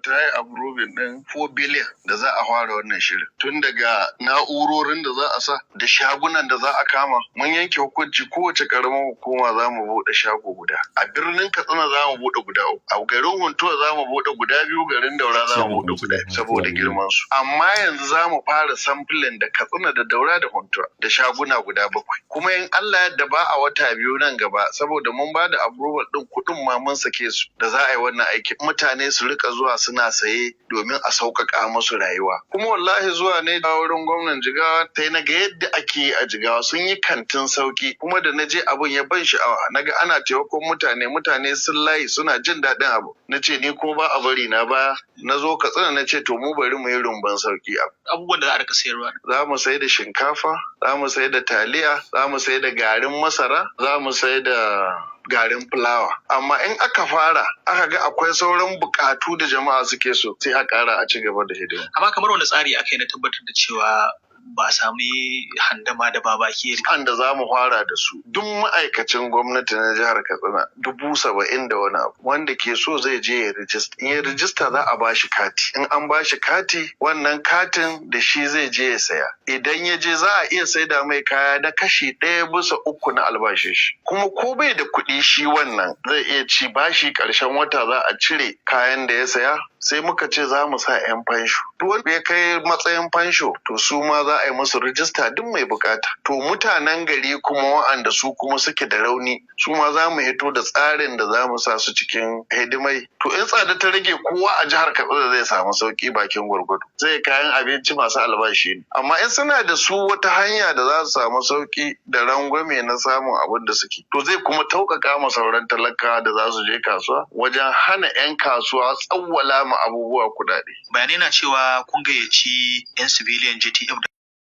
ta yi approving ɗin 4 billion da za a fara wannan shirin. Tun daga na'urorin da za a sa da shagunan da za a kama. Mun yanke hukunci kowace ƙaramar hukuma za mu buɗe shago guda. A birnin Katsina za mu buɗe guda uku. A garin Huntuwa za mu buɗe guda biyu, garin Daura za mu buɗe guda saboda girman su. Amma yanzu za mu fara sampling da Katsina da Daura da Huntuwa da shaguna guda 7. Kuma in Allah yadda ba a wata biyu nan gaba saboda mun ba da approval ɗin kuɗin ma mun sake su da za a yi wannan aiki. Mutane su rika zuwa suna saye domin a sauƙaƙa musu rayuwa. Kuma wallahi zuwa ne a wurin gwamnan Jigawa ta na ga yadda ake yi a Jigawa sun yi kantin sauki kuma da na je abun ya ban sha'awa na ga ana taimakon mutane sun layi suna jin daɗin abu. Na ce ni ko ba a bari na ba na zo Katsina na ce to mu bari mu yi rumban sauki. Abubuwan da za a rika sayarwa. Za mu sai da shinkafa, za mu sai da taliya, za mu sai da garin masara, za mu sai da garin fulawa. Amma in aka fara aka ga akwai sauran bukatu da jama'a suke so sai a ƙara a ci gaba da hidima. Amma kamar wani tsari aka yi na tabbatar da cewa ba a sami handama da babaki. An da za mu fara da su duk ma'aikacin gwamnati na jihar Katsina 70,000 da wani abu wanda ke so zai je ya rijista. In ya rijista za a bashi kati. In an bashi kati wannan katin da shi zai je ya saya. Idan ya je za a iya saida mai kaya na kashi 1/3 na albashin shi. Kuma ko bai da kuɗi shi wannan zai iya ci bashi ƙarshen wata za a cire kayan da ya saya. Sai muka ce za mu sa 'yan fansho. Duk wanda ya kai matsayin fansho to su ma za a yi musu rijista duk mai bukata. To mutanen gari kuma wa'anda su kuma suke da rauni su ma za mu hito da tsarin da za mu sa su cikin hidimai. To in tsada ta rage kowa a jihar Katsina zai samu sauki bakin gwargwado. Zai kayan abinci masu albashi ne. Amma in suna da su wata hanya da za su samu sauki da rangwame na samun abin da suke. To zai kuma sauƙaƙa ma sauran talakawa da za su je kasuwa wajen hana 'yan kasuwa tsawwala ma abubuwa kuɗaɗe. Bayanai na cewa kun gayyaci 'yan civilian JTF